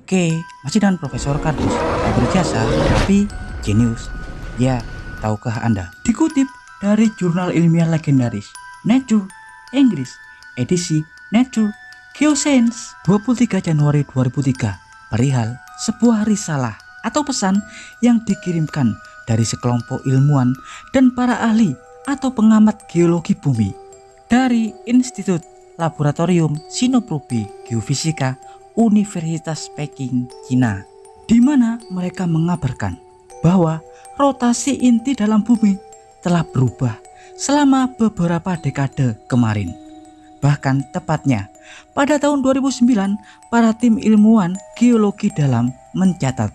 Oke, masih dengan Profesor Kardus. Tak berjasa, tapi jenius. Ya, tahukah Anda? Dikutip dari jurnal ilmiah legendaris Nature, Inggris, edisi Nature Geoscience 23 Januari 2003, perihal sebuah risalah atau pesan yang dikirimkan dari sekelompok ilmuwan dan para ahli atau pengamat geologi bumi dari Institut Laboratorium Sinoprobi Geofisika Universitas Peking, Cina, di mana mereka mengabarkan bahwa rotasi inti dalam bumi telah berubah selama beberapa dekade kemarin. Bahkan tepatnya pada tahun 2009, para tim ilmuwan geologi dalam mencatat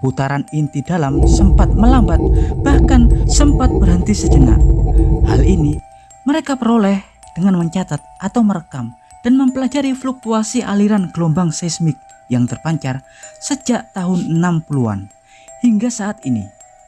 putaran inti dalam sempat melambat, bahkan sempat berhenti sejenak. Hal ini mereka peroleh dengan mencatat atau merekam dan mempelajari fluktuasi aliran gelombang seismik yang terpancar sejak tahun 60-an hingga saat ini.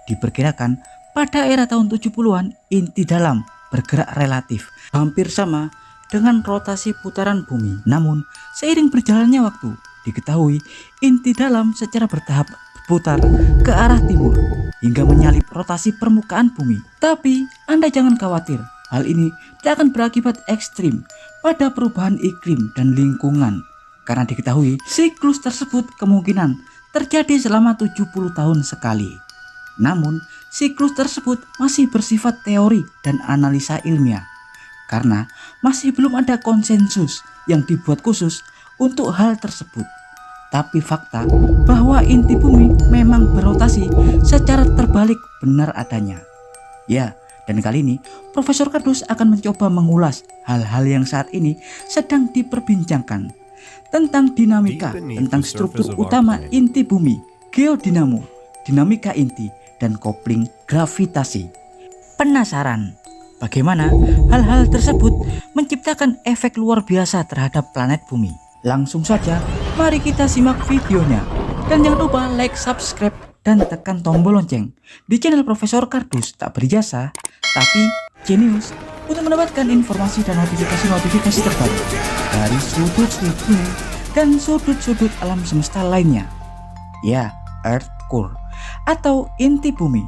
Diperkirakan pada era tahun 70-an inti dalam bergerak relatif hampir sama dengan rotasi putaran bumi. Namun seiring berjalannya waktu, diketahui inti dalam secara bertahap berputar ke arah timur hingga menyalip rotasi permukaan bumi. Tapi Anda jangan khawatir, hal ini tidak akan berakibat ekstrim pada perubahan iklim dan lingkungan, karena diketahui siklus tersebut kemungkinan terjadi selama 70 tahun sekali. Namun siklus tersebut masih bersifat teori dan analisa ilmiah, karena masih belum ada konsensus yang dibuat khusus untuk hal tersebut. Tapi fakta bahwa inti bumi memang berotasi secara terbalik benar adanya. Ya, dan kali ini Profesor Kardus akan mencoba mengulas hal-hal yang saat ini sedang diperbincangkan tentang dinamika, tentang struktur utama inti bumi, geodinamo, dinamika inti, dan kopling gravitasi. Penasaran bagaimana hal-hal tersebut menciptakan efek luar biasa terhadap planet bumi? Langsung saja mari kita simak videonya. Dan jangan lupa like, subscribe, dan tekan tombol lonceng di channel Profesor Kardus, tak berjasa tapi jenius, untuk mendapatkan informasi dan notifikasi terbaru dari sudut-sudut bumi dan sudut-sudut alam semesta lainnya. Ya, Earth Core atau inti bumi.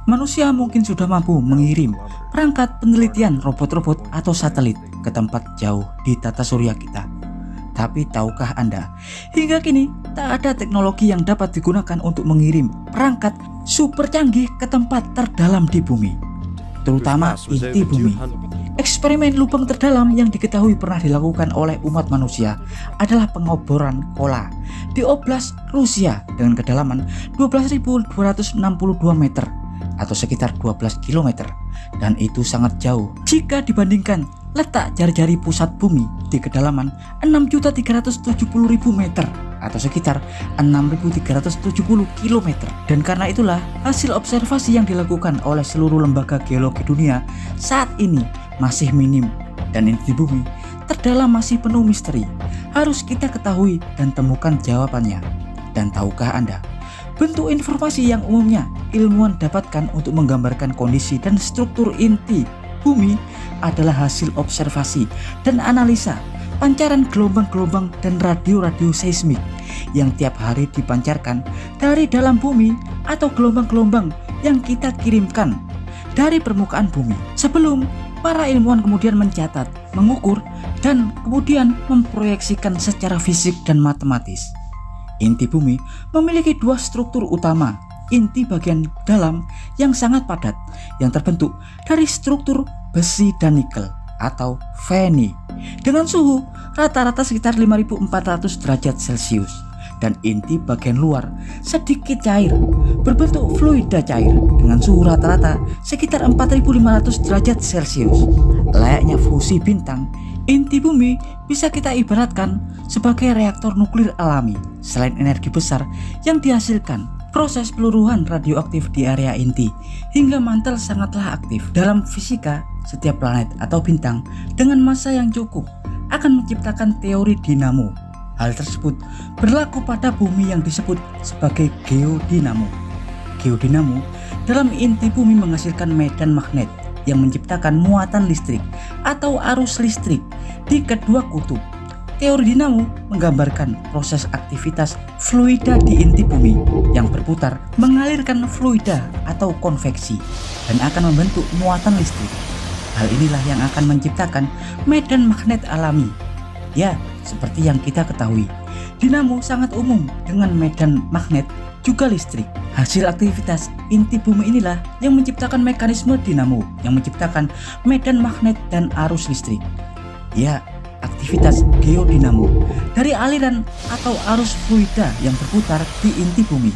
Manusia mungkin sudah mampu mengirim perangkat penelitian robot-robot atau satelit ke tempat jauh di tata surya kita. Tapi tahukah Anda, hingga kini tak ada teknologi yang dapat digunakan untuk mengirim perangkat super canggih ke tempat terdalam di bumi, terutama inti bumi. Eksperimen lubang terdalam yang diketahui pernah dilakukan oleh umat manusia adalah pengoboran Kola di Oblast Rusia dengan kedalaman 12.262 meter atau sekitar 12 km, dan itu sangat jauh jika dibandingkan letak jari-jari pusat bumi di kedalaman 6.370.000 meter atau sekitar 6.370 km. Dan karena itulah hasil observasi yang dilakukan oleh seluruh lembaga geologi dunia saat ini masih minim, dan inti bumi terdalam masih penuh misteri. Harus kita ketahui dan temukan jawabannya. Dan tahukah Anda, bentuk informasi yang umumnya ilmuwan dapatkan untuk menggambarkan kondisi dan struktur inti bumi adalah hasil observasi dan analisa pancaran gelombang-gelombang dan radio-radio seismik yang tiap hari dipancarkan dari dalam bumi atau gelombang-gelombang yang kita kirimkan dari permukaan bumi. Sebelum para ilmuwan kemudian mencatat, mengukur, dan kemudian memproyeksikan secara fisik dan matematis. Inti bumi memiliki dua struktur utama. Inti bagian dalam yang sangat padat yang terbentuk dari struktur besi dan nikel atau Fe dengan suhu rata-rata sekitar 5.400 derajat Celcius, dan inti bagian luar sedikit cair berbentuk fluida cair dengan suhu rata-rata sekitar 4.500 derajat Celcius. Layaknya fusi bintang, inti bumi bisa kita ibaratkan sebagai reaktor nuklir alami. Selain energi besar yang dihasilkan, proses peluruhan radioaktif di area inti hingga mantel sangatlah aktif. Dalam fisika, setiap planet atau bintang dengan massa yang cukup akan menciptakan teori dinamo. Hal tersebut berlaku pada bumi yang disebut sebagai geodinamo. Geodinamo dalam inti bumi menghasilkan medan magnet yang menciptakan muatan listrik atau arus listrik di kedua kutub. Teori dinamo menggambarkan proses aktivitas fluida di inti bumi yang berputar mengalirkan fluida atau konveksi dan akan membentuk muatan listrik. Hal inilah yang akan menciptakan medan magnet alami. Ya, seperti yang kita ketahui, dinamo sangat umum dengan medan magnet juga listrik. Hasil aktivitas inti bumi inilah yang menciptakan mekanisme dinamo yang menciptakan medan magnet dan arus listrik. Ya, aktivitas geodinamo dari aliran atau arus fluida yang berputar di inti bumi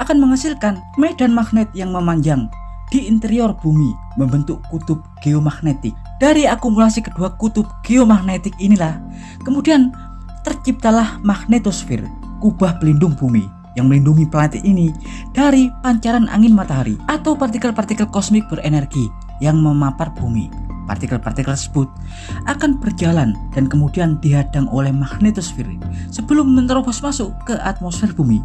akan menghasilkan medan magnet yang memanjang di interior bumi membentuk kutub geomagnetik. Dari akumulasi kedua kutub geomagnetik inilah kemudian terciptalah magnetosfer, kubah pelindung bumi yang melindungi planet ini dari pancaran angin matahari atau partikel-partikel kosmik berenergi yang memapar bumi. Partikel-partikel tersebut akan berjalan dan kemudian dihadang oleh magnetosfer sebelum menerobos masuk ke atmosfer bumi.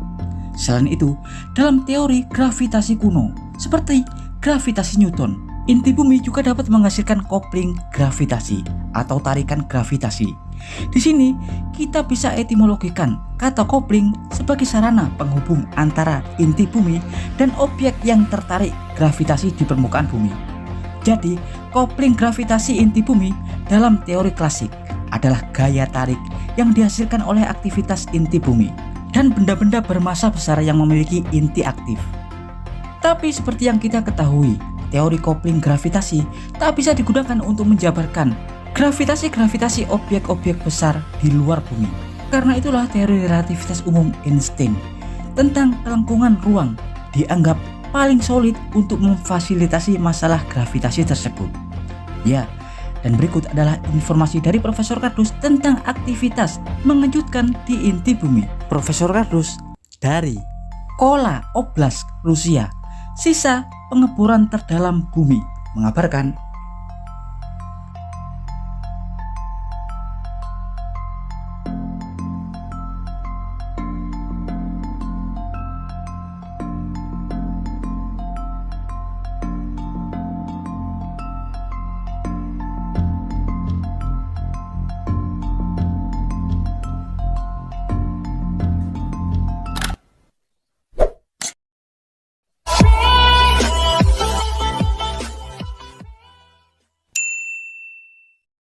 Selain itu, dalam teori gravitasi kuno seperti gravitasi Newton, inti bumi juga dapat menghasilkan kopling gravitasi atau tarikan gravitasi. Di sini kita bisa etimologikan kata kopling sebagai sarana penghubung antara inti bumi dan objek yang tertarik gravitasi di permukaan bumi. Jadi, kopling gravitasi inti bumi dalam teori klasik adalah gaya tarik yang dihasilkan oleh aktivitas inti bumi dan benda-benda bermassa besar yang memiliki inti aktif. Tapi seperti yang kita ketahui, teori kopling gravitasi tak bisa digunakan untuk menjabarkan gravitasi-gravitasi objek-objek besar di luar bumi. Karena itulah teori relativitas umum Einstein tentang kelengkungan ruang dianggap paling solid untuk memfasilitasi masalah gravitasi tersebut. Ya, dan berikut adalah informasi dari Profesor Kardus tentang aktivitas mengejutkan di inti bumi. Profesor Kardus dari Kola Oblast, Rusia, sisa pengeboran terdalam bumi, mengabarkan